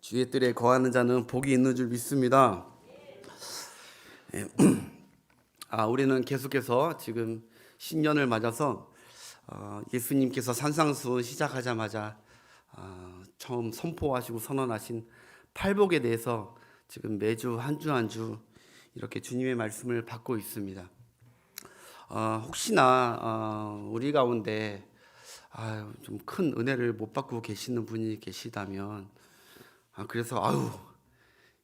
주의 뜰에 거하는 자는 복이 있는 줄 믿습니다. 예. 우리는 계속해서 지금 신년을 맞아서 예수님께서 산상수훈 시작하자마자 처음 선포하시고 선언하신 팔복에 대해서 지금 매주 한 주 한 주 이렇게 주님의 말씀을 받고 있습니다. 혹시나 우리 가운데 좀 큰 은혜를 못 받고 계시는 분이 계시다면 그래서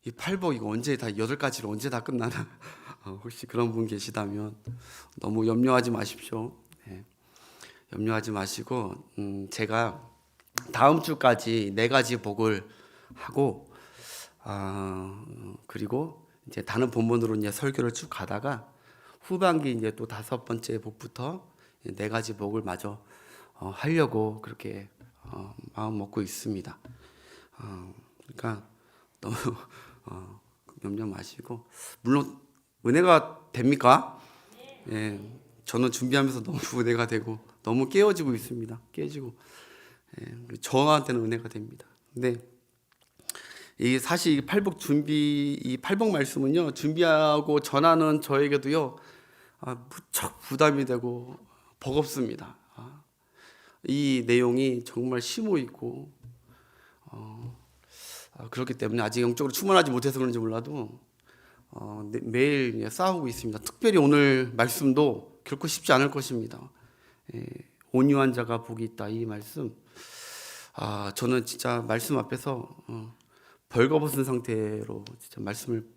이 팔복 이거 언제 다 8가지로 언제 다 끝나나 혹시 그런 분 계시다면 너무 염려하지 마십시오. 네. 염려하지 마시고 제가 다음 주까지 4가지 복을 하고 그리고 이제 다른 본문으로 이제 설교를 쭉 가다가 후반기 이제 또 5번째 복부터 4가지 복을 마저 하려고 그렇게 마음 먹고 있습니다. 그러니까 너무 염려 마시고, 물론 은혜가 됩니까? 예, 저는 준비하면서 너무 은혜가 되고 너무 깨어지고 있습니다. 깨지고 저한테는 은혜가 됩니다. 근데 이 사실 이 팔복 준비, 이 팔복 말씀은요, 준비하고 전하는 저에게도요 무척 부담이 되고 버겁습니다. 이 내용이 정말 심오 있고 그렇기 때문에 아직 영적으로 충만하지 못해서 그런지 몰라도 매일 싸우고 있습니다. 특별히 오늘 말씀도 결코 쉽지 않을 것입니다. 온유한 자가 복이 있다, 이 말씀. 저는 진짜 말씀 앞에서 벌거벗은 상태로 진짜 말씀을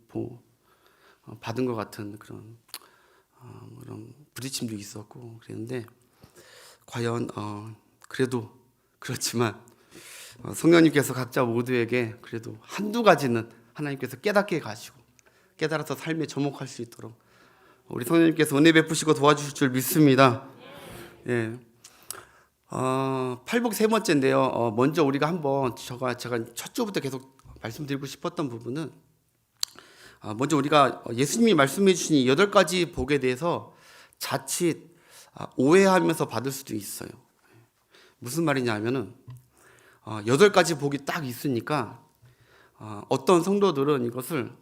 받은 것 같은 그런 부딪힘도 있었고 그랬는데, 과연 그래도 그렇지만 성령님께서 각자 모두에게 그래도 한두 가지는 하나님께서 깨닫게 가시고 깨달아서 삶에 접목할 수 있도록 우리 성령님께서 은혜 베푸시고 도와주실 줄 믿습니다. 예. 팔복 3번째인데요. 먼저 우리가 한번 제가 첫 주부터 계속 말씀드리고 싶었던 부분은, 먼저 우리가 예수님이 말씀해 주신 8가지 복에 대해서 자칫 오해하면서 받을 수도 있어요. 무슨 말이냐 하면은 8가지 복이 딱 있으니까 어떤 성도들은 이것을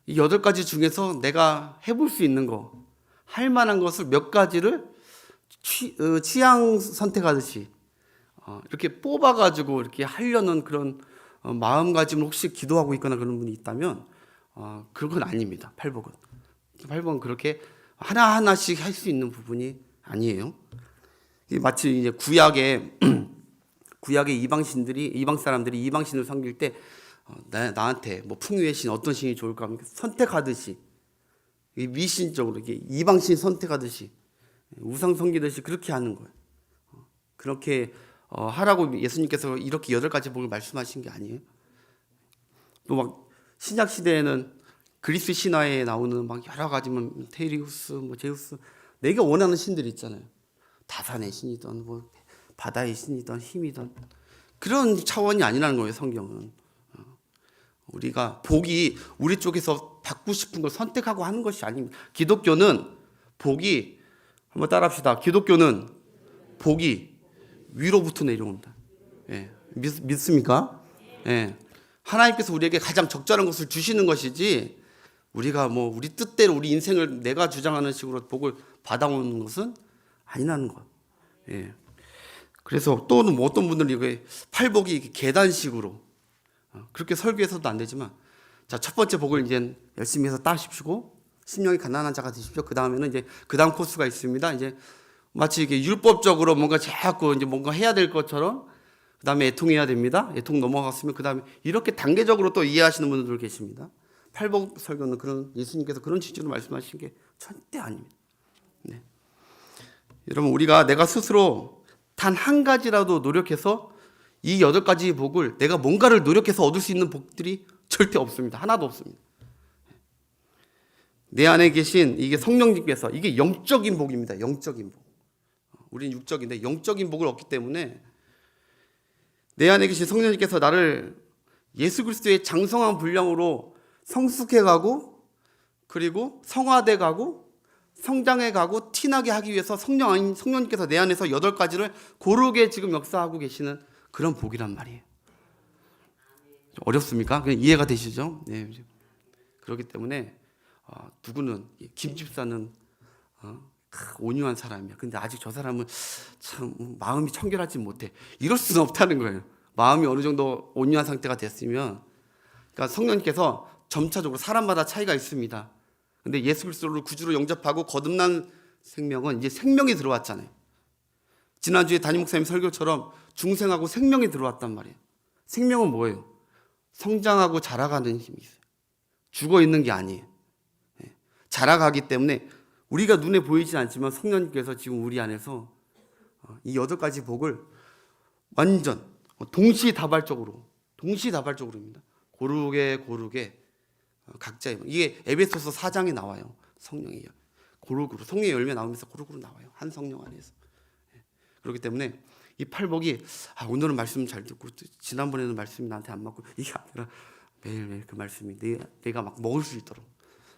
이 8가지 중에서 내가 해볼 수 있는 거, 할 만한 것을 몇 가지를 취향 선택하듯이 이렇게 뽑아가지고 이렇게 하려는 그런 마음가짐을 혹시 기도하고 있거나 그런 분이 있다면 그건 아닙니다. 팔복은 그렇게 하나하나씩 할 수 있는 부분이 아니에요. 마치 이제 구약의 이방 사람들이 이방신을 섬길 때 나한테 뭐 풍요의 신 어떤 신이 좋을까 선택하듯이, 미신적으로 이게 이방신 선택하듯이 우상 섬기듯이 그렇게 하는 거예요. 그렇게 하라고 예수님께서 이렇게 8가지 복을 말씀하신 게 아니에요. 또 막 신약 시대에는 그리스 신화에 나오는 막 여러 가지 테리우스, 제우스, 내가 원하는 신들이 있잖아요. 다산의 신이든 뭐 바다의 신이든 힘이든 그런 차원이 아니라는 거예요. 성경은 우리가 복이 우리 쪽에서 받고 싶은 걸 선택하고 하는 것이 아닙니다. 기독교는 복이, 한번 따라합시다. 기독교는 복이 위로부터 내려온다. 예, 믿습니까? 예. 하나님께서 우리에게 가장 적절한 것을 주시는 것이지, 우리가 뭐 우리 뜻대로 우리 인생을 내가 주장하는 식으로 복을 받아오는 것은 아니라는 것. 예. 그래서 또는 뭐 어떤 분들은 이게 팔복이 계단식으로 그렇게 설교해서도 안 되지만, 자, 첫 번째 복을 이제 열심히 해서 따십시오. 심령이 가난한 자가 되십시오. 그 다음에는 이제 그 다음 코스가 있습니다. 이제 마치 이게 율법적으로 뭔가 자꾸 이제 뭔가 해야 될 것처럼, 그 다음에 애통해야 됩니다. 애통 넘어갔으면 그 다음에 이렇게 단계적으로 또 이해하시는 분들 계십니다. 팔복 설교는 예수님께서 그런 취지로 말씀하신 게 절대 아닙니다. 네. 여러분, 내가 스스로 단 한 가지라도 노력해서 이 8가지 복을 내가 뭔가를 노력해서 얻을 수 있는 복들이 절대 없습니다. 하나도 없습니다. 내 안에 계신 이게 성령님께서, 이게 영적인 복입니다. 영적인 복. 우리는 육적인데 영적인 복을 얻기 때문에 내 안에 계신 성령님께서 나를 예수 그리스도의 장성한 분량으로 성숙해가고, 그리고 성화돼가고, 성장해가고, 티나게 하기 위해서 성령님께서 내 안에서 8가지를 고르게 지금 역사하고 계시는 그런 복이란 말이에요. 어렵습니까? 그냥 이해가 되시죠? 네. 그렇기 때문에 누구는 김 집사는 온유한 사람이야. 근데 아직 저 사람은 참 마음이 청결하지 못해. 이럴 수는 없다는 거예요. 마음이 어느 정도 온유한 상태가 됐으면, 그러니까 성령님께서 점차적으로 사람마다 차이가 있습니다. 근데 예수 그리스도를 구주로 영접하고 거듭난 생명은 이제 생명이 들어왔잖아요. 지난주에 담임 목사님 설교처럼 중생하고 생명이 들어왔단 말이에요. 생명은 뭐예요? 성장하고 자라가는 힘이 있어요. 죽어 있는 게 아니에요. 자라가기 때문에 우리가 눈에 보이지 않지만 성령님께서 지금 우리 안에서 이 8가지 복을 완전 동시다발적으로입니다. 고르게 각자의, 이게 에베소서 4장에 나와요. 성령이요. 고루고루 성령의 열매 나오면서 고루고루 나와요. 한 성령 안에서. 그렇기 때문에 이 팔복이 오늘은 말씀 잘 듣고 지난번에는 말씀이 나한테 안 맞고, 이게 아니라 매일매일 그 말씀이 내가 막 먹을 수 있도록,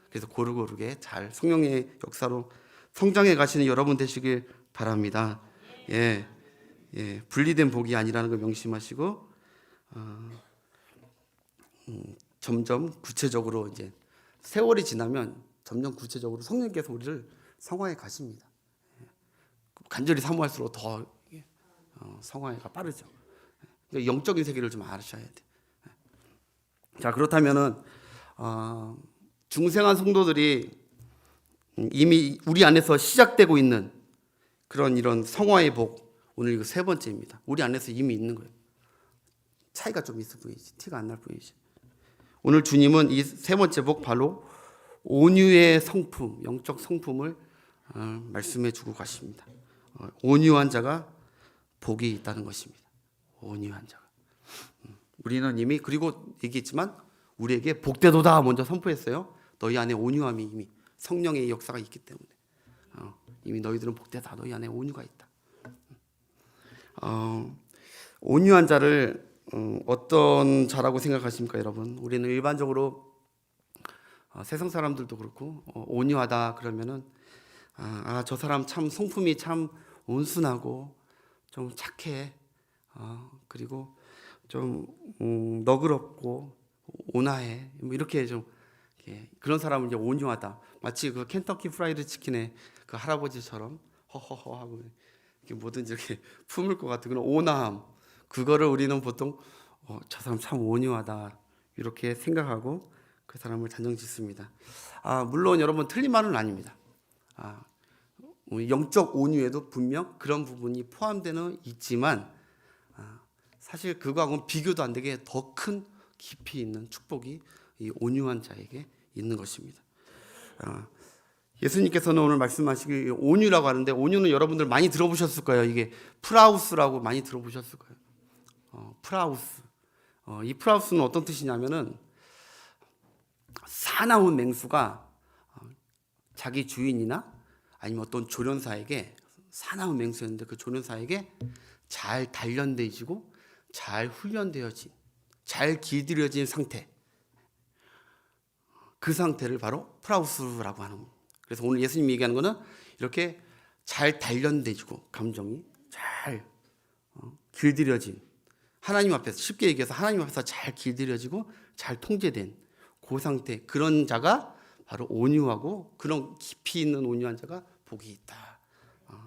그래서 고루고루게 잘 성령의 역사로 성장해 가시는 여러분 되시길 바랍니다. 분리된 복이 아니라는 걸 명심하시고 점점 구체적으로, 이제 세월이 지나면 점점 구체적으로 성령께서 우리를 성화해 가십니다. 간절히 사모할수록 더 성화가 빠르죠. 영적인 세계를 좀 아셔야 돼. 자, 그렇다면은 중생한 성도들이 이미 우리 안에서 시작되고 있는 그런 이런 성화의 복, 오늘 이거 3번째입니다. 우리 안에서 이미 있는 거예요. 차이가 좀 있어 보이지, 티가 안 날 뿐이지. 오늘 주님은 이 3번째 복, 바로 온유의 성품, 영적 성품을 말씀해 주고 가십니다. 온유한 자가 복이 있다는 것입니다. 온유한 자가. 우리는 이미, 그리고 얘기했지만 우리에게 복되도다 먼저 선포했어요. 너희 안에 온유함이, 이미 성령의 역사가 있기 때문에 이미 너희들은 복되다. 너희 안에 온유가 있다. 온유한 자를 어떤 자라고 생각하십니까, 여러분? 우리는 일반적으로 세상 사람들도 그렇고 온유하다 그러면은 저 사람 참 성품이 참 온순하고 좀 착해, 그리고 좀 너그럽고 온화해, 뭐 이렇게 좀 그런 사람은 이제 온유하다. 마치 그 켄터키 프라이드 치킨의 그 할아버지처럼 허허허 하고 이렇게 뭐든지 이렇게 품을 것 같은 그런 온화함, 그거를 우리는 보통 저 사람 참 온유하다 이렇게 생각하고 그 사람을 단정짓습니다. 물론 여러분, 틀린 말은 아닙니다. 영적 온유에도 분명 그런 부분이 포함되는 있지만 사실 그거하고는 비교도 안 되게 더 큰 깊이 있는 축복이 이 온유한 자에게 있는 것입니다. 예수님께서는 오늘 말씀하시기 온유라고 하는데, 온유는 여러분들 많이 들어보셨을 거예요. 이게 프라우스라고 많이 들어보셨을 거예요. 프라우스. 이 프라우스는 어떤 뜻이냐면은 사나운 맹수가 자기 주인이나 아니면 어떤 조련사에게, 사나운 맹수였는데 그 조련사에게 잘 단련되어지고 잘 훈련되어진, 잘 길들여진 상태, 그 상태를 바로 프라우스라고 하는 거예요. 그래서 오늘 예수님이 얘기하는 거는 이렇게 잘 단련되지고 감정이 잘 길들여진, 하나님 앞에서, 쉽게 얘기해서 하나님 앞에서 잘 길들여지고 잘 통제된 그 상태, 그런 자가 바로 온유하고 그런 깊이 있는 온유한 자가 복이 있다.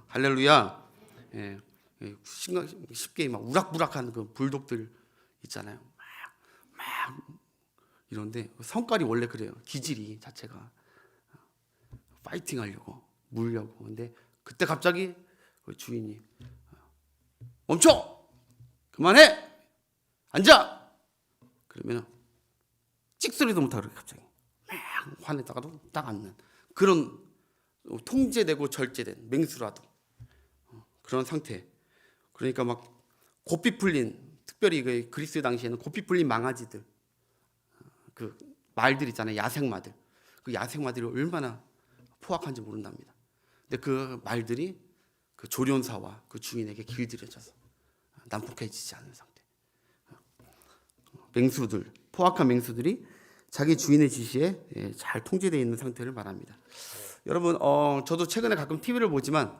할렐루야. 쉽게 막 우락부락한 그 불독들 있잖아요. 막 이런데 성깔이 원래 그래요. 기질이 자체가 파이팅하려고, 물려고. 근데 그때 갑자기 그 주인이 멈춰, 그만해, 앉아. 그러면 찍소리도 못하고 갑자기 막 화내다가도 딱 앉는 그런 통제되고 절제된 맹수라도 그런 상태. 그러니까 막 고삐 풀린, 특별히 그 그리스 당시에는 고삐 풀린 망아지들, 그 말들 있잖아요. 야생마들. 그 야생마들이 얼마나 포악한지 모른답니다. 근데 그 말들이 그 조련사와 그 주인에게 길들여져서 난폭해지지 않은 상태. 맹수들, 포악한 맹수들이 자기 주인의 지시에 잘 통제되어 있는 상태를 말합니다. 여러분, 저도 최근에 가끔 TV를 보지만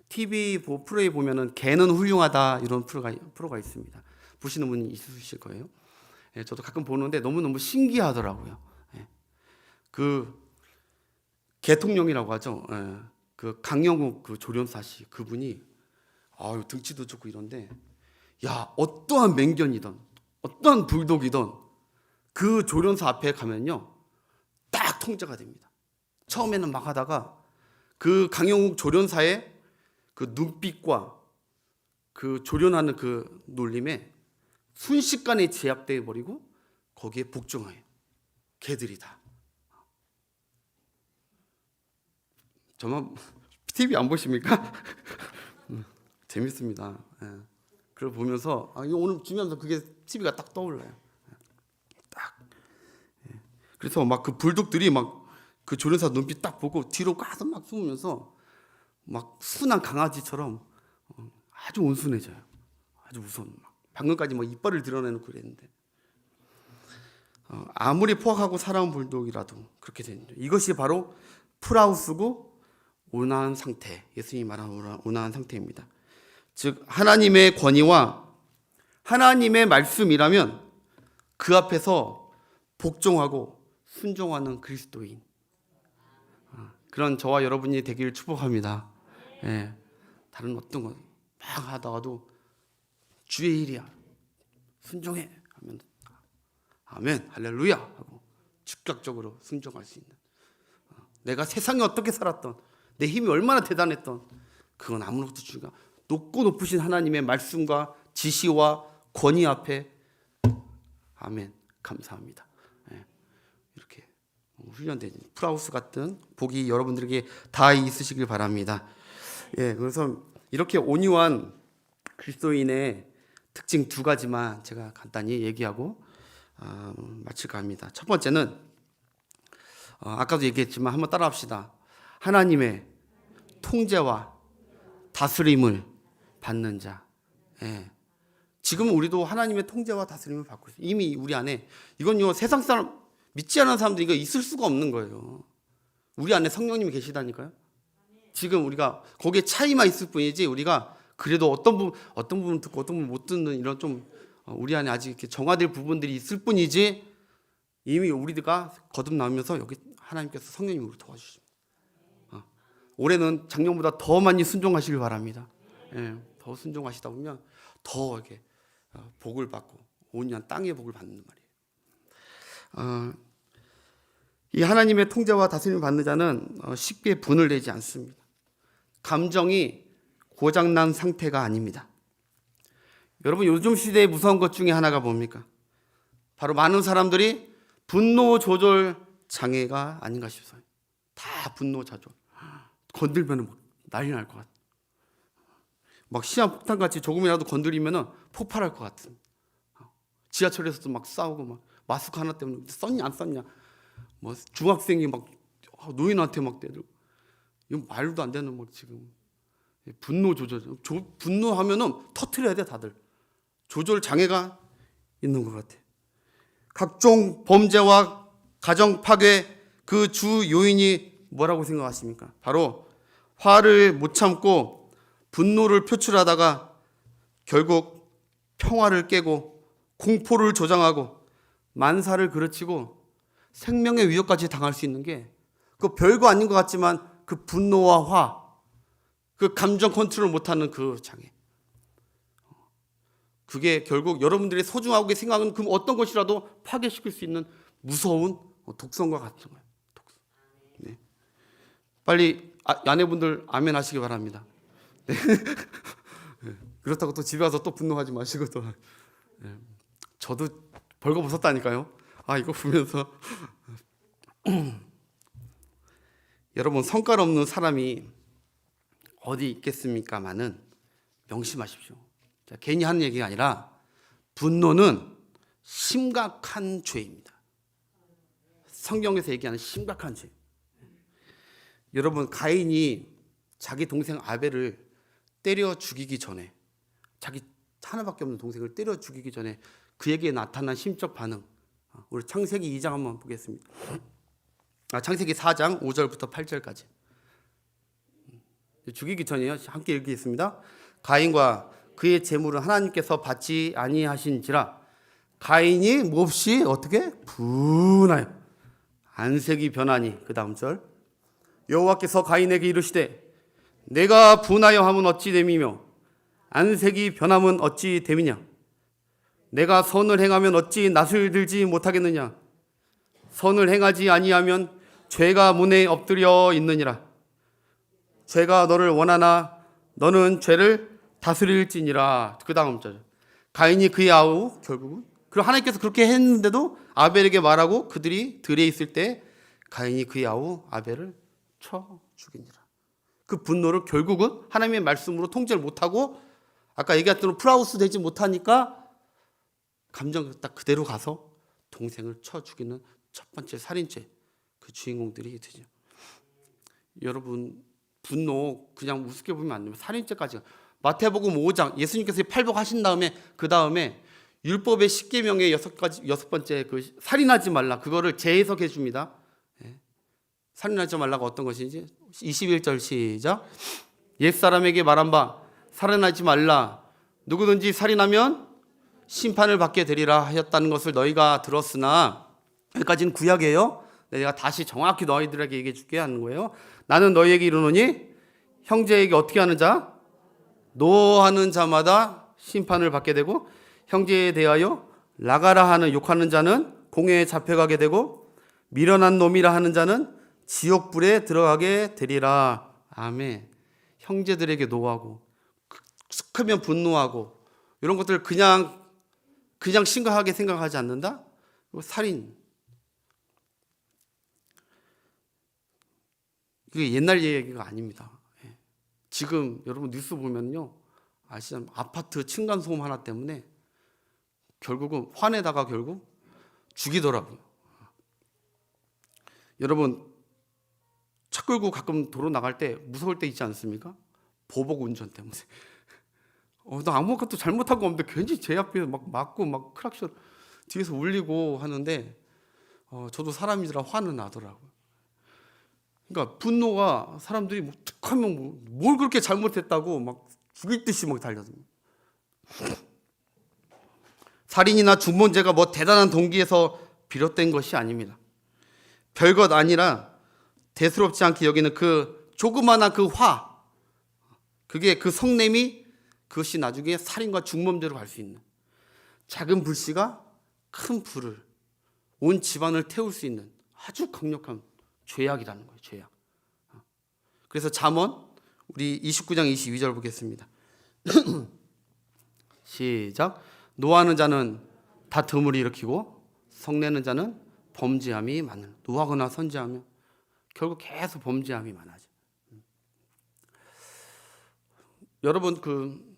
TV 프로에 보면은 개는 훌륭하다 이런 프로가 있습니다. 보시는 분이 있으실 거예요. 예, 저도 가끔 보는데 너무너무 신기하더라고요. 예. 그 개통령이라고 하죠. 예. 그 강영욱 그 조련사씨 그분이 아유 등치도 좋고 이런데 야 어떠한 맹견이든 어떠한 불독이든 그 조련사 앞에 가면요 딱 통제가 됩니다. 처음에는 막 하다가 그 강영욱 조련사의 그 눈빛과 그 조련하는 그 놀림에 순식간에 제압되어 버리고 거기에 복종해요. 개들이 다. 저만 TV 안 보십니까? 재밌습니다. 예. 그걸 보면서 이거 오늘 주면서 그게 TV가 딱 떠올라요. 딱. 예. 그래서 막 그 불독들이 막 그 조련사 눈빛 딱 보고 뒤로 가서 막 숨으면서 막 순한 강아지처럼 아주 온순해져요. 아주 무서운. 방금까지 막 이빨을 드러내놓고 그랬는데 아무리 포악하고 사나운 불독이라도 그렇게 되는 거예요. 이것이 바로 프라우스고 온화한 상태, 예수님이 말하는 온화한 상태입니다. 즉 하나님의 권위와 하나님의 말씀이라면 그 앞에서 복종하고 순종하는 그리스도인, 그런 저와 여러분이 되기를 축복합니다. 예, 다른 어떤 것 막 하다가도 주의 일이야 순종해 하면 아멘 할렐루야 하고 즉각적으로 순종할 수 있는, 내가 세상에 어떻게 살았던 내 힘이 얼마나 대단했던 그건 아무것도 중요가 높고 높으신 하나님의 말씀과 지시와 권위 앞에 아멘 감사합니다. 예, 이렇게 훈련된 프라우스 같은 복이 여러분들에게 다 있으시길 바랍니다. 예, 그래서 이렇게 온유한 그리스도인의 특징 두 가지만 제가 간단히 얘기하고 마칠까 합니다. 첫 번째는 아까도 얘기했지만 한번 따라합시다. 하나님의 통제와 다스림을 받는 자. 예. 지금 우리도 하나님의 통제와 다스림을 받고 있어요. 이미 우리 안에 이건요 세상 사람 믿지 않는 사람들이 이거 있을 수가 없는 거예요. 우리 안에 성령님이 계시다니까요. 지금 우리가 거기에 차이만 있을 뿐이지 우리가 그래도 어떤 부분 듣고 어떤 부분 못 듣는 이런 좀 우리 안에 아직 이렇게 정화될 부분들이 있을 뿐이지 이미 우리가 거듭나면서 여기 하나님께서 성령님이 우리 도와주십니다. 올해는 작년보다 더 많이 순종하시길 바랍니다. 예, 더 순종하시다 보면 더 이렇게 복을 받고 온유한 땅의 복을 받는 말이에요. 이 하나님의 통제와 다스림을 받는 자는 쉽게 분을 내지 않습니다. 감정이 고장난 상태가 아닙니다. 여러분 요즘 시대의 무서운 것 중에 하나가 뭡니까? 바로 많은 사람들이 분노 조절 장애가 아닌가 싶어요. 다 분노 조절. 건들면 막 난리 날 것 같아. 막 시한폭탄같이 조금이라도 건드리면 폭발할 것 같은. 지하철에서도 막 싸우고 막 마스크 하나 때문에 썼냐 안 썼냐. 뭐 중학생이 막 노인한테 막 때리고. 이건 말도 안 되는 막 지금 분노 조절. 분노하면은 터트려야 돼 다들. 조절 장애가 있는 것 같아. 각종 범죄와 가정 파괴 그 주 요인이 뭐라고 생각하십니까? 바로 화를 못 참고 분노를 표출하다가 결국 평화를 깨고 공포를 조장하고 만사를 그르치고 생명의 위협까지 당할 수 있는 게 그 별거 아닌 것 같지만 그 분노와 화, 그 감정 컨트롤 못하는 그 장애. 그게 결국 여러분들의 소중하게 생각하는 그 어떤 것이라도 파괴시킬 수 있는 무서운 독성과 같은 거예요. 네. 빨리 아내분들 아멘 하시기 바랍니다. 네. 그렇다고 또 집에 와서 또 분노하지 마시고 또. 네. 저도 벌거벗었다니까요. 이거 보면서 여러분 성깔 없는 사람이 어디 있겠습니까마는 명심하십시오. 괜히 하는 얘기가 아니라 분노는 심각한 죄입니다. 성경에서 얘기하는 심각한 죄. 여러분 가인이 자기 동생 아벨을 때려 죽이기 전에 자기 하나밖에 없는 동생을 때려 죽이기 전에 그에게 나타난 심적 반응. 우리 창세기 2장 한번 보겠습니다. 창세기 4장 5절부터 8절까지. 죽이기 전이에요. 함께 읽겠습니다. 가인과 그의 재물은 하나님께서 받지 아니하신지라 가인이 몹시 어떻게 분하여 안색이 변하니. 그 다음 절 여호와께서 가인에게 이르시되 내가 분하여 함은 어찌 됨이며 안색이 변함은 어찌 됨이냐. 내가 선을 행하면 어찌 낯을 들지 못하겠느냐. 선을 행하지 아니하면 죄가 문에 엎드려 있느니라. 죄가 너를 원하나 너는 죄를 다스릴지니라. 그 다음 절 가인이 그의 아우 결국은 그리고 하나님께서 그렇게 했는데도 아벨에게 말하고 그들이 들에 있을 때 가인이 그의 아우 아벨을 쳐 죽이니라. 그 분노를 결국은 하나님의 말씀으로 통제를 못하고 아까 얘기했던 대로 프라우스 되지 못하니까 감정 딱 그대로 가서 동생을 쳐 죽이는 첫 번째 살인죄 그 주인공들이 되죠. 여러분 분노 그냥 우습게 보면 안 됩니다. 살인죄까지 마태복음 5장 예수님께서 팔복하신 다음에 그 다음에 율법의 10계명의 여섯 번째 그 살인하지 말라 그거를 재해석해 줍니다. 살인하지 말라가 어떤 것인지 21절 시작. 옛사람에게 말한 바 살인하지 말라 누구든지 살인하면 심판을 받게 되리라 하였다는 것을 너희가 들었으나 여기까지는 구약이에요. 내가 다시 정확히 너희들에게 얘기해 줄게 하는 거예요. 나는 너희에게 이르노니 형제에게 어떻게 하는 자 노하는 자마다 심판을 받게 되고 형제에 대하여 나가라 하는 욕하는 자는 공회에 잡혀가게 되고 미련한 놈이라 하는 자는 지옥불에 들어가게 되리라. 아멘. 형제들에게 노하고 크면 분노하고 이런 것들을 그냥 심각하게 생각하지 않는다? 살인. 이게 옛날 얘기가 아닙니다. 지금 여러분 뉴스 보면요. 아시잖아요. 아파트 층간소음 하나 때문에 결국은 화내다가 결국 죽이더라고요. 여러분 차 끌고 가끔 도로 나갈 때 무서울 때 있지 않습니까? 보복 운전 때문에. 나 아무것도 잘못한 거 없는데 괜히 제 앞에 막 맞고 막 크락션 뒤에서 울리고 하는데 저도 사람이라 화는 나더라고요. 그러니까 분노가 사람들이 뭐 툭하면 뭘 그렇게 잘못했다고 막 죽일 듯이 막 달려듭니다. 살인이나 중범죄가 뭐 대단한 동기에서 비롯된 것이 아닙니다. 별것 아니라 대수롭지 않게 여기는 그 조그마한 그 화, 그게 그 성냄이 그것이 나중에 살인과 중범죄로 갈 수 있는 작은 불씨가 큰 불을 온 집안을 태울 수 있는 아주 강력한 죄악이라는 거예요. 죄악. 그래서 잠언 우리 29장 22절 보겠습니다. 시작. 노하는 자는 다툼을 일으키고 성내는 자는 범죄함이 많은. 노하거나 선지하면 결국 계속 범죄함이 많아져. 여러분 그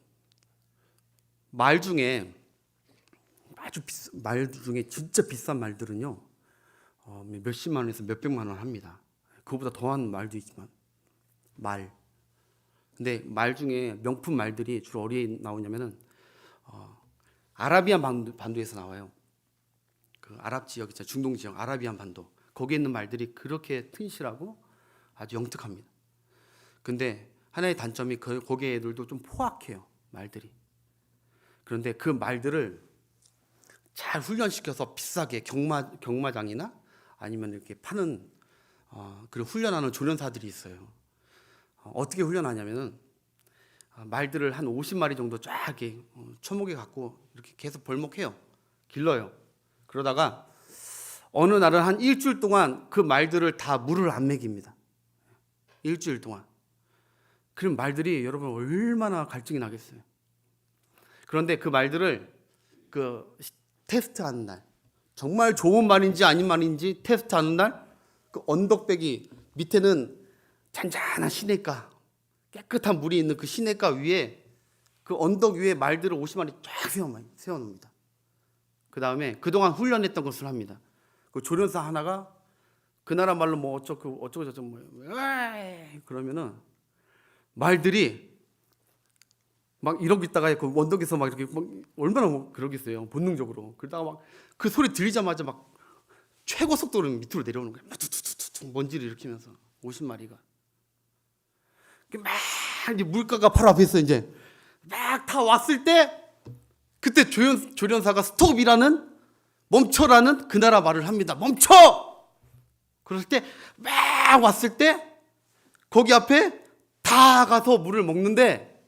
말 중에 말 중에 진짜 비싼 말들은요 몇십만 원에서 몇백만 원 합니다. 그거보다 더한 말도 있지만 말. 근데 말 중에 명품 말들이 주로 어디에 나오냐면은 아라비안 반도에서 나와요. 그 아랍 지역 있잖아요. 중동 지역 아라비안 반도. 거기에 있는 말들이 그렇게 튼실하고 아주 영특합니다. 근데 하나의 단점이 거기에 애들도 좀 포악해요. 말들이. 그런데 그 말들을 잘 훈련시켜서 비싸게 경마장이나 아니면 이렇게 파는 그리고 훈련하는 조련사들이 있어요. 어떻게 훈련하냐면은 말들을 한 50마리 정도 쫙 이렇게 초목에 갖고 이렇게 계속 벌목해요. 길러요. 그러다가 어느 날은 한 일주일 동안 그 말들을 다 물을 안 먹입니다. 일주일 동안. 그럼 말들이 여러분 얼마나 갈증이 나겠어요. 그런데 그 말들을 그 테스트하는 날, 정말 좋은 말인지 아닌 말인지 테스트하는 날, 그 언덕배기 밑에는 잔잔한 시냇가, 깨끗한 물이 있는 그 시냇가 위에 그 언덕 위에 말들을 50마리 쫙 세워놓습니다. 그 다음에 그동안 훈련했던 것을 합니다. 그 조련사 하나가 그 나라 말로 뭐 어쩌고 저쩌고 뭐 그러면은 말들이 막 이러고 있다가 그 언덕에서 막 이렇게 막 얼마나 뭐 그러겠어요. 본능적으로. 그러다가 막 그 소리 들리자마자 막 최고 속도로 밑으로 내려오는 거예요. 먼지를 일으키면서 50마리가. 막 이제 물가가 바로 앞에 있어 이제 막 다 왔을 때 그때 조련사가 스톱이라는 멈춰라는 그 나라 말을 합니다. 멈춰! 그럴 때 막 왔을 때 거기 앞에 다 가서 물을 먹는데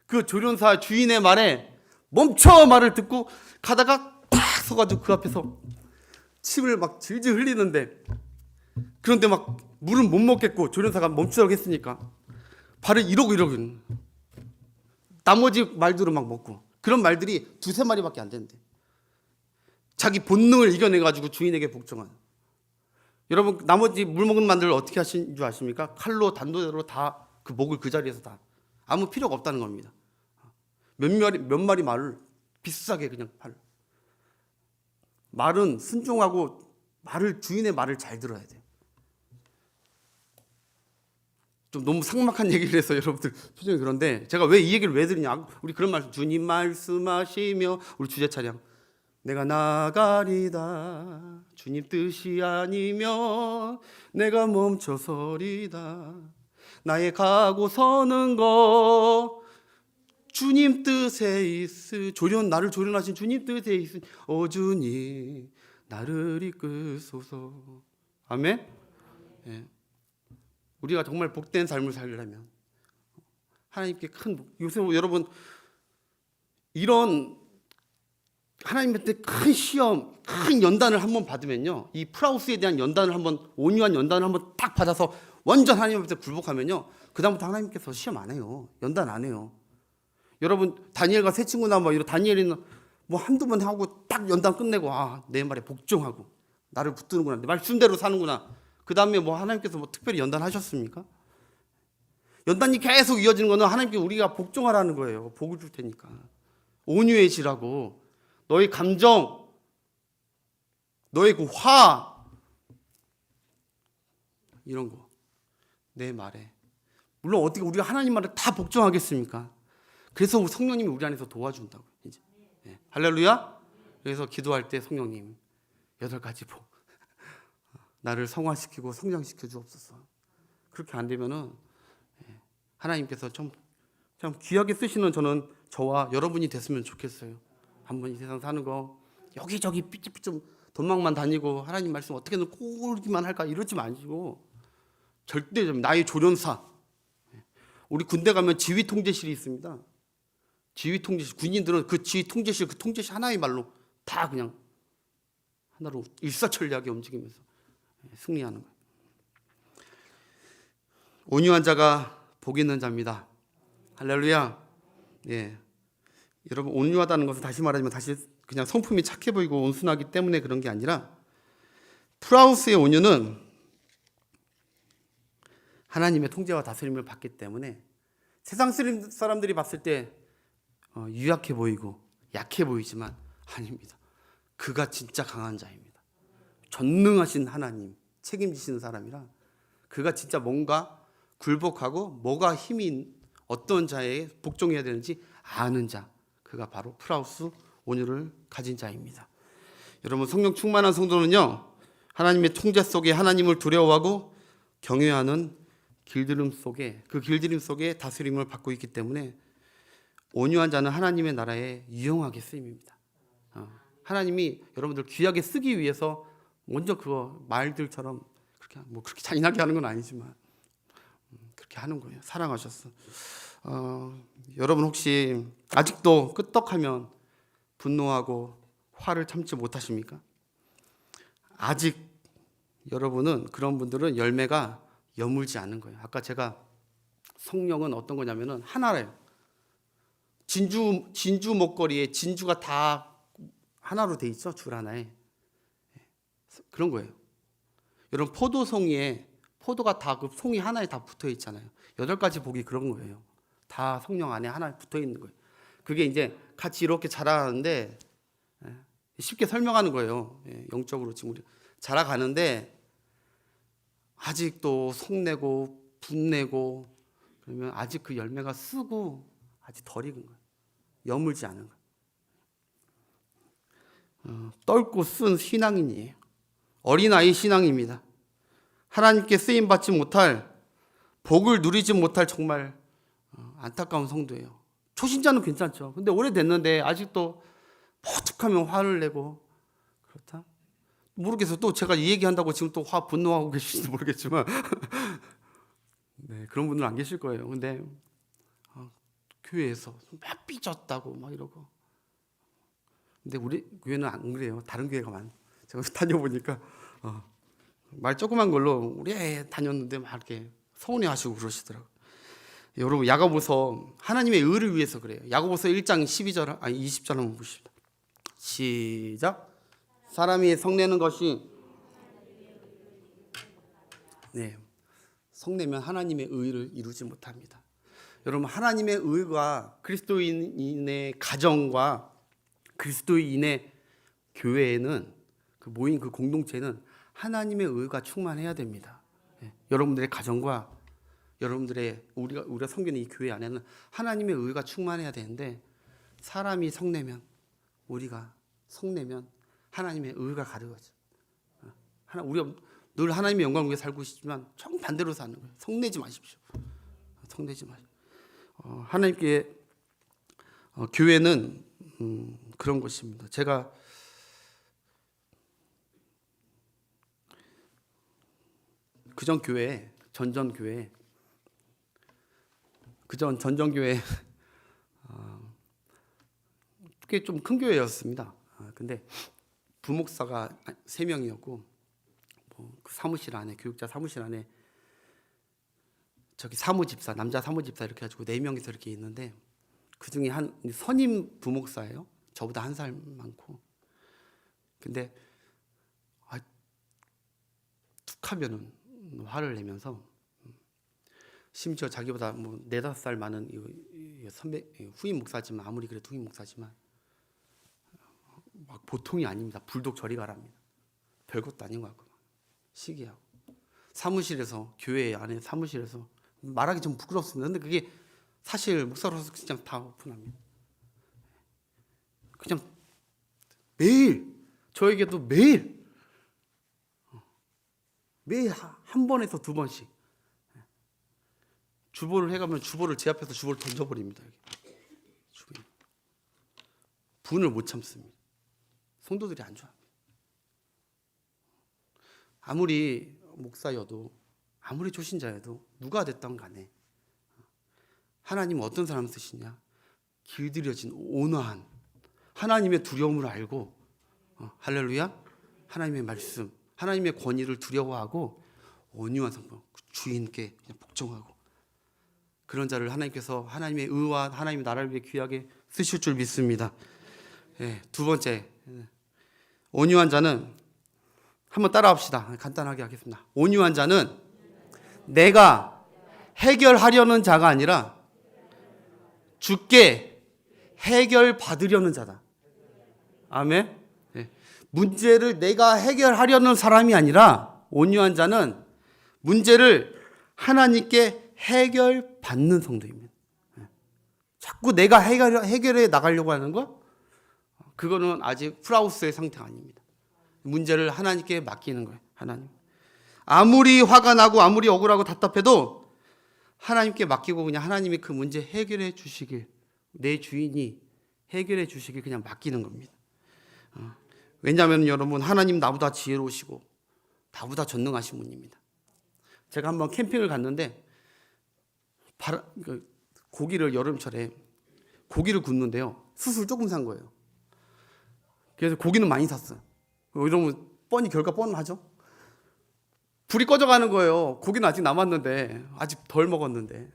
그 조련사 주인의 말에 멈춰 말을 듣고 가다가 딱 서가지고 그 앞에서 침을 막 질질 흘리는데, 그런데 막 물은 못 먹겠고 조련사가 멈추라고 했으니까 발을 이러고 나머지 말들은 막 먹고, 그런 말들이 두세 마리밖에 안 된대. 자기 본능을 이겨내가지고 주인에게 복종한. 여러분, 나머지 물 먹는 말들을 어떻게 하신 줄 아십니까? 칼로 단도대로 다 그 목을 그 자리에서 다 아무 필요가 없다는 겁니다. 몇 마리 말을 비싸게 그냥 팔. 말은 순종하고 주인의 말을 잘 들어야 돼요. 좀 너무 삭막한 얘기를 해서 여러분들 표정이 그런데, 제가 왜 이 얘기를 왜 드리냐? 우리 그런 말씀, 주님 말씀하시며 우리 주제 차량 내가 나가리다 주님 뜻이 아니면 내가 멈춰서리다 나의 가고 서는 거 주님 뜻에 있으 나를 조련하신 주님 뜻에 있으 주님 나를 이끄소서. 아멘. 예. 우리가 정말 복된 삶을 살려면 하나님께 요새 여러분 이런 하나님한테 큰 시험, 큰 연단을 한번 받으면요, 이 프라우스에 대한 연단을 한번, 온유한 연단을 한번 딱 받아서 완전 하나님 앞에 굴복하면요, 그 다음부터 하나님께서 시험 안 해요. 연단 안 해요. 여러분 다니엘과 세 친구나 이런 다니엘이는 한두 번 하고 딱 연단 끝내고 내 말에 복종하고 나를 붙드는구나, 내 말씀대로 사는구나. 그 다음에 하나님께서 특별히 연단하셨습니까? 연단이 계속 이어지는 거는 하나님께 우리가 복종하라는 거예요. 복을 줄 테니까. 온유해지라고. 너의 감정, 너의 그 화, 이런 거 내 말에, 물론 어떻게 우리가 하나님 말에 다 복종하겠습니까? 그래서 성령님이 우리 안에서 도와준다고. 이제 할렐루야. 그래서 기도할 때 성령님 8가지 복 나를 성화시키고 성장시켜 주옵소서. 그렇게 안 되면은 하나님께서 좀 귀하게 쓰시는 저와 여러분이 됐으면 좋겠어요. 한번 이 세상 사는 거 여기저기 삐ጭ삐ጭ 도망만 다니고 하나님 말씀 어떻게든 꼬르기만 할까 이러지 마시고, 절대 좀 나의 조련사. 우리 군대 가면 지휘 통제실이 있습니다. 지휘 통제실, 군인들은 그 지휘 통제실, 그 통제실 하나의 말로 다 그냥 하나로 일사천리하게 움직이면서 승리하는 거예요. 온유한 자가 복 있는 자입니다. 할렐루야. 예. 여러분, 온유하다는 것은 다시 말하지만 다시 그냥 성품이 착해 보이고 온순하기 때문에 그런 게 아니라, 프라우스의 온유는 하나님의 통제와 다스림을 받기 때문에 세상 사람들이 봤을 때 유약해 보이고 약해 보이지만 아닙니다. 그가 진짜 강한 자입니다. 전능하신 하나님 책임지시는 사람이라, 그가 진짜 뭔가 굴복하고 뭐가 힘인 어떤 자에 복종해야 되는지 아는 자, 그가 바로 프라우스 온유를 가진 자입니다. 여러분, 성령 충만한 성도는요, 하나님의 통제 속에 하나님을 두려워하고 경외하는 길들임 속에 다스림을 받고 있기 때문에 온유한 자는 하나님의 나라에 유용하게 쓰임입니다. 하나님이 여러분들 귀하게 쓰기 위해서 먼저 그거 말들처럼 그렇게 잔인하게 하는 건 아니지만 그렇게 하는 거예요. 사랑하셨어. 여러분 혹시 아직도 끄떡하면 분노하고 화를 참지 못하십니까? 아직 여러분은, 그런 분들은 열매가 여물지 않은 거예요. 아까 제가 성령은 어떤 거냐면은 하나래요. 진주 목걸이에 진주가 다 하나로 돼 있죠. 줄 하나에. 그런 거예요. 여러분, 포도송이에 포도가 다 그 송이 하나에 다 붙어 있잖아요. 8가지 복이 그런 거예요. 다 성령 안에 하나에 붙어 있는 거예요. 그게 이제 같이 이렇게 자라는데, 쉽게 설명하는 거예요. 영적으로 지금 우리 자라가는데 아직도 속내고 분내고 그러면 아직 그 열매가 쓰고 아직 덜 익은 거예요. 여물지 않은 거예요. 떫고 쓴 신앙인이에요. 어린아이 신앙입니다. 하나님께 쓰임받지 못할, 복을 누리지 못할 정말 안타까운 성도예요. 초신자는 괜찮죠. 근데 오래됐는데 아직도 퍽툭하면 화를 내고 모르겠어요. 또 제가 이 얘기한다고 지금 또 분노하고 계실지도 모르겠지만 네, 그런 분들은 안 계실 거예요. 근데 교회에서 막 삐졌다고 막 이러고. 근데 우리 교회는 안 그래요. 다른 교회가 많아. 제가 다녀보니까 말 조그만 걸로 우리 애 다녔는데 막 이렇게 서운해하시고 그러시더라고요. 여러분, 야고보서 하나님의 의를 위해서 그래요. 야고보서 1장 12절, 20절 한번 보십시다. 시작. 사람이 성내는 것이 성내면 하나님의 의를 이루지 못합니다. 여러분, 하나님의 의가 그리스도인의 가정과 그리스도인의 교회에는 그 모인 그 공동체는 하나님의 의가 충만해야 됩니다. 여러분들의 가정과 여러분들의 우리가 섬기는 이 교회 안에는 하나님의 의가 충만해야 되는데 사람이 성내면 우리가 성내면 하나님의 의가 가려져. 우리가 늘 하나님의 영광을 위해 살고 싶지만 정반대로 사는 거예요. 성내지 마십시오. 성내지 마십시오. 하나님께 교회는 그런 것입니다. 제가 그전 교회 전전교회 꽤 좀 큰 교회였습니다. 근데 부목사가 3명이었고 그 사무실 안에 교육자 사무실 안에 저기 사무집사 남자 사무집사 이렇게 가지고 4명이서 이렇게 있는데 그 중에 한 선임 부목사예요. 저보다 1살 많고. 근데 툭하면은 화를 내면서 심지어 자기보다 4-5살 많은 선배 후임 목사지만 아무리 그래도 후임 목사지만 막 보통이 아닙니다. 불독 저리 가랍니다. 별것도 아닌 것 같고 시기하고 사무실에서 교회 안에 사무실에서 말하기 좀 부끄럽습니다. 근데 그게 사실 목사로서 그냥 다 오픈합니다. 그냥 매일 저에게도 매일 한 번에서 2번씩 주보를 해가면 주보를 제 앞에서 주보를 던져버립니다. 분을 못 참습니다. 성도들이 안 좋아합니다. 아무리 목사여도 아무리 초신자여도 누가 됐던 간에 하나님은 어떤 사람 쓰시냐? 길들여진 온화한 하나님의 두려움을 알고 할렐루야 하나님의 말씀 하나님의 권위를 두려워하고 온유한 성품 주인께 그냥 복종하고 그런 자를 하나님께서 하나님의 의와 하나님의 나라를 위해 귀하게 쓰실 줄 믿습니다. 2번째 온유한 자는 한번 따라합시다. 간단하게 하겠습니다. 온유한 자는 내가 해결하려는 자가 아니라 주께 해결받으려는 자다. 아멘. 문제를 내가 해결하려는 사람이 아니라 온유한 자는 문제를 하나님께 해결받는 성도입니다. 자꾸 내가 해결해 나가려고 하는 거 그거는 아직 프라우스의 상태가 아닙니다. 문제를 하나님께 맡기는 거예요. 하나님. 아무리 화가 나고 아무리 억울하고 답답해도 하나님께 맡기고 그냥 하나님이 그 문제 해결해 주시길 내 주인이 해결해 주시길 그냥 맡기는 겁니다. 왜냐하면 여러분 하나님 나보다 지혜로우시고 나보다 전능하신 분입니다. 제가 한번 캠핑을 갔는데 고기를 여름철에 고기를 굽는데요. 숯을 조금 산 거예요. 그래서 고기는 많이 샀어요. 이러면 뻔히 결과 뻔하죠. 불이 꺼져가는 거예요. 고기는 아직 남았는데 아직 덜 먹었는데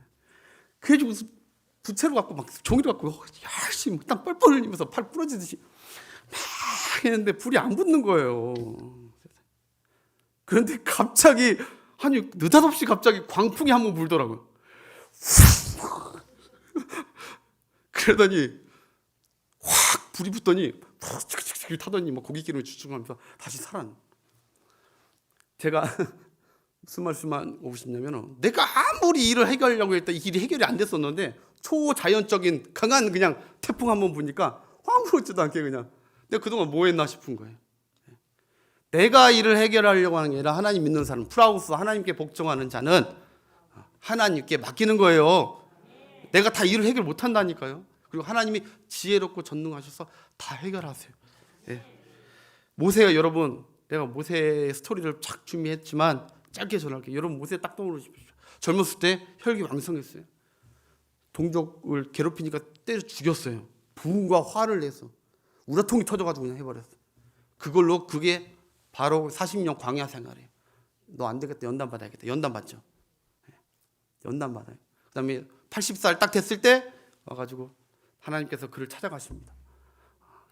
그래가지고 부채로 갖고 막 종이를 갖고 열심히 땀 뻘뻘 흘리면서 팔 부러지듯이 막 했는데 불이 안 붙는 거예요. 그런데 갑자기 느닷없이 갑자기 광풍이 한번 불더라고요. 그러더니 확 불이 붙더니 탁 타더니 막 고깃기름을 주춤하면서 다시 살았네. 제가 무슨 말씀만 오고 싶냐면 내가 아무리 일을 해결하려고 했다 이 일이 해결이 안 됐었는데 초자연적인 강한 그냥 태풍 한번 부니까 아무렇지도 않게 그냥 내가 그동안 뭐 했나 싶은 거예요. 내가 일을 해결하려고 하는 게 아니라 하나님 믿는 사람 프라우스 하나님께 복종하는 자는 하나님께 맡기는 거예요. 내가 다 일을 해결 못한다니까요. 그리고 하나님이 지혜롭고 전능하셔서 다 해결하세요. 모세가 여러분 내가 모세의 스토리를 착 준비했지만 짧게 전할게요. 여러분 모세 딱 떠오르십시오. 젊었을 때 혈기 왕성했어요. 동족을 괴롭히니까 때려 죽였어요. 분과 화를 내서 우라통이 터져가지고 그냥 해버렸어. 그걸로 그게 바로 40년 광야 생활이에요. 너 안 되겠다. 연단 받아야겠다. 연단 받죠. 연단 받아요. 그다음에 80살 딱 됐을 때 와가지고 하나님께서 그를 찾아가십니다.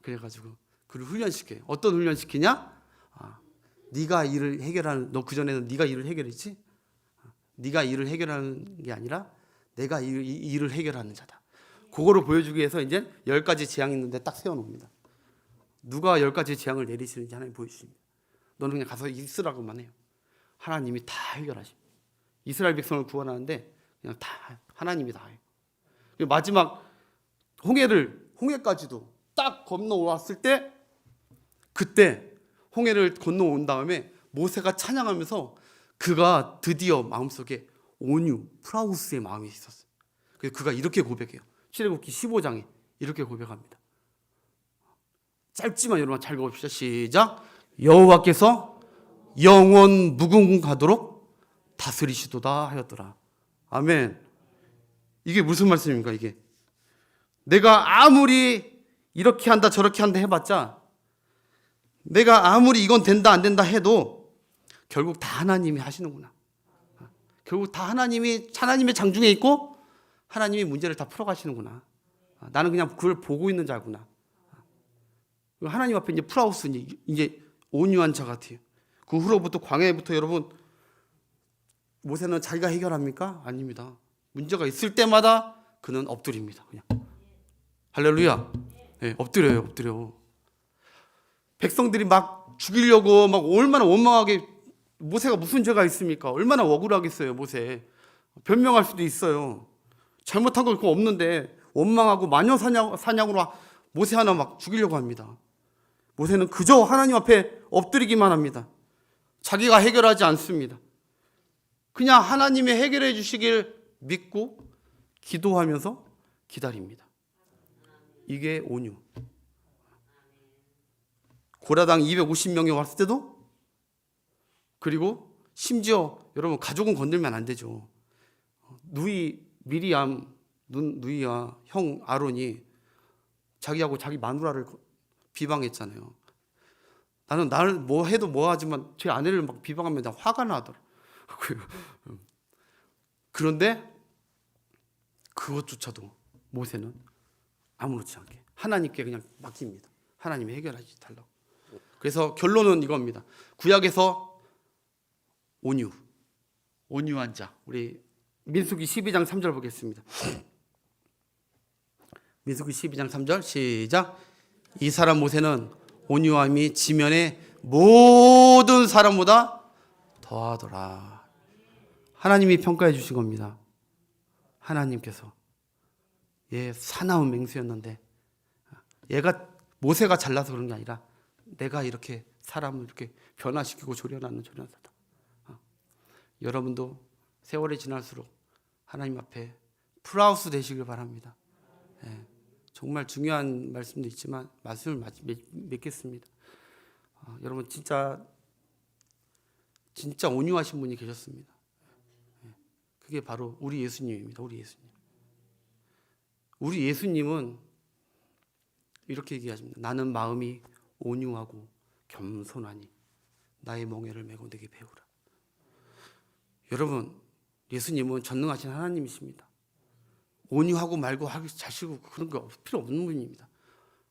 그래가지고 그를 훈련시켜요. 어떤 훈련시키냐? 네가 일을 해결하는, 너 그전에는 네가 일을 해결했지? 네가 일을 해결하는 게 아니라 내가 일을 해결하는 자다. 그거를 보여주기 위해서 이제 10가지 재앙이 있는데 딱 세워놓습니다. 누가 10가지 재앙을 내리시는지 하나님 보여주십니다. 너는 그냥 가서 있으라고만 해요. 하나님이 다 해결하십니다. 이스라엘 백성을 구원하는데 그냥 다 하나님이 다 해요. 마지막 홍해까지도 딱 건너왔을 때, 그때 홍해를 건너온 다음에 모세가 찬양하면서 그가 드디어 마음속에 온유, 프라우스의 마음이 있었어요. 그래서 그가 이렇게 고백해요. 출애굽기 15장에 이렇게 고백합니다. 짧지만 여러분 잘 읽어봅시다. 시작. 여호와께서 영원 무궁하도록 다스리시도다 하였더라. 아멘. 이게 무슨 말씀입니까? 이게 내가 아무리 이렇게 한다 저렇게 한다 해봤자, 내가 아무리 이건 된다 안 된다 해도 결국 다 하나님이 하시는구나. 결국 다 하나님의 장중에 있고 하나님이 문제를 다 풀어가시는구나. 나는 그냥 그걸 보고 있는 자구나. 하나님 앞에 이제 프라우스, 이제 온유한 자 같아요. 그 후로부터 광야에부터 여러분, 모세는 자기가 해결합니까? 아닙니다. 문제가 있을 때마다 그는 엎드립니다. 그냥 할렐루야. 네, 엎드려. 백성들이 막 죽이려고 막 얼마나 원망하게, 모세가 무슨 죄가 있습니까? 얼마나 억울하겠어요. 모세 변명할 수도 있어요. 잘못한 거 없는데 원망하고 마녀 사냥으로 모세 하나 막 죽이려고 합니다. 모세는 그저 하나님 앞에 엎드리기만 합니다. 자기가 해결하지 않습니다. 그냥 하나님이 해결해 주시길 믿고 기도하면서 기다립니다. 이게 온유. 고라당 250명이 왔을 때도, 그리고 심지어 여러분 가족은 건들면 안 되죠. 미리암 누이와 형 아론이 자기하고 자기 마누라를 비방했잖아요. 나를 뭐 해도 뭐 하지만 제 아내를 막 비방하면 나 화가 나더라. 그런데 그것조차도 모세는 아무렇지 않게 하나님께 그냥 맡깁니다. 하나님이 해결하지 달라고. 그래서 결론은 이겁니다. 구약에서 온유한 자. 우리 민수기 12장 3절 보겠습니다. 민수기 12장 3절 시작. 이 사람 모세는 온유함이 지면의 모든 사람보다 더하더라. 하나님이 평가해 주신 겁니다. 하나님께서 얘 사나운 맹수였는데, 모세가 잘나서 그런 게 아니라 내가 이렇게 사람을 이렇게 변화시키고 조련하는 조련사다. 여러분도 세월이 지날수록 하나님 앞에 프라우스 되시길 바랍니다. 정말 중요한 말씀도 있지만 말씀을 맺겠습니다. 여러분 진짜 온유하신 분이 계셨습니다. 그게 바로 우리 예수님입니다. 우리 예수님은 이렇게 얘기하십니다. 나는 마음이 온유하고 겸손하니 나의 멍에를 메고 내게 배우라. 여러분, 예수님은 전능하신 하나님이십니다. 온유하고 말고 자시고 그런 거 필요 없는 분입니다.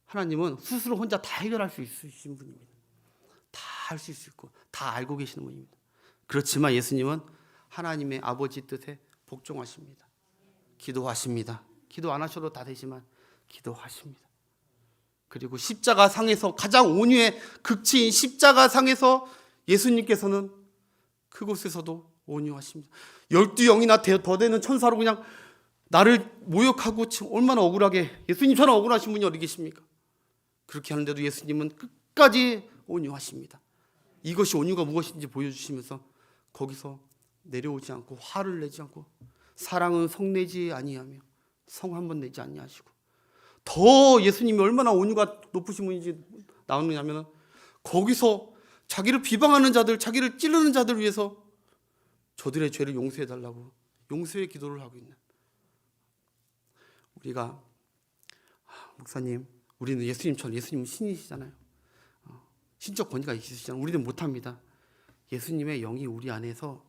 하나님은 스스로 혼자 다 해결할 수 있으신 분입니다. 다 할 수 있고 다 알고 계시는 분입니다. 그렇지만 예수님은 하나님의 아버지 뜻에 복종하십니다. 기도하십니다. 기도 안 하셔도 다 되지만 기도하십니다. 그리고 십자가 상에서 가장 온유의 극치인 십자가 상에서 예수님께서는 그곳에서도 온유하십니다. 12영이나 더 되는 천사로 그냥 나를 모욕하고 얼마나 억울하게, 예수님처럼 억울하신 분이 어디 계십니까? 그렇게 하는데도 예수님은 끝까지 온유하십니다. 이것이 온유가 무엇인지 보여주시면서 거기서 내려오지 않고 화를 내지 않고, 사랑은 성내지 아니하며 성 한 번 내지 아니하시고, 더 예수님이 얼마나 온유가 높으신 분인지 나오느냐면 거기서 자기를 비방하는 자들, 자기를 찌르는 자들 위해서 저들의 죄를 용서해 달라고 용서의 기도를 하고 있는 우리가, 목사님, 우리는 예수님처럼, 예수님은 신이시잖아요. 신적 권위가 있으시잖아요. 우리는 못합니다. 예수님의 영이 우리 안에서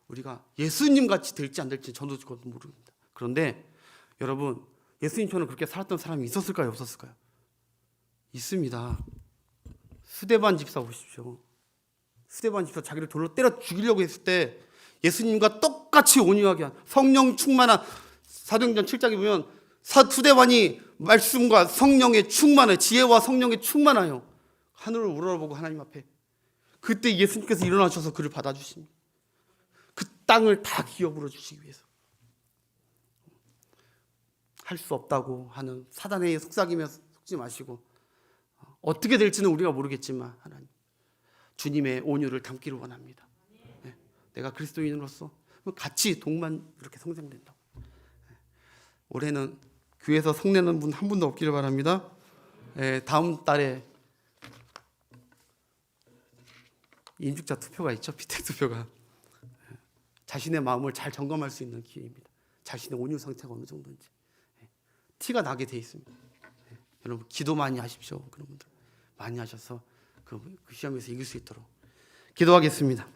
우리가 예수님 같이 될지 안 될지 저도 그것도 모릅니다. 그런데 여러분, 예수님처럼 그렇게 살았던 사람이 있었을까요, 없었을까요? 있습니다. 스데반 집사 보십시오. 스데반 집사 자기를 돌로 때려 죽이려고 했을 때 예수님과 똑같이 온유하게 한, 성령 충만한, 사도행전 7장에 보면 스데반이 말씀과 성령의 충만해, 지혜와 성령의 충만하여 하늘을 우러러보고 하나님 앞에, 그때 예수님께서 일어나셔서 그를 받아주십니다. 그 땅을 다 기업으로 주시기 위해서. 할 수 없다고 하는 사단의 속삭임에 속지 마시고, 어떻게 될지는 우리가 모르겠지만 하나님, 주님의 온유를 담기를 원합니다. 네. 내가 그리스도인으로서 같이 동만 이렇게 성장된다고. 올해는 교회에서 성내는 분 한 분도 없기를 바랍니다. 다음 달에 인죽자 투표가 있죠. 비택 투표가. 자신의 마음을 잘 점검할 수 있는 기회입니다. 자신의 온유 상태가 어느 정도인지 티가 나게 돼 있습니다. 여러분, 기도 많이 하십시오. 그런 분들 많이 하셔서 그 시험에서 이길 수 있도록 기도하겠습니다.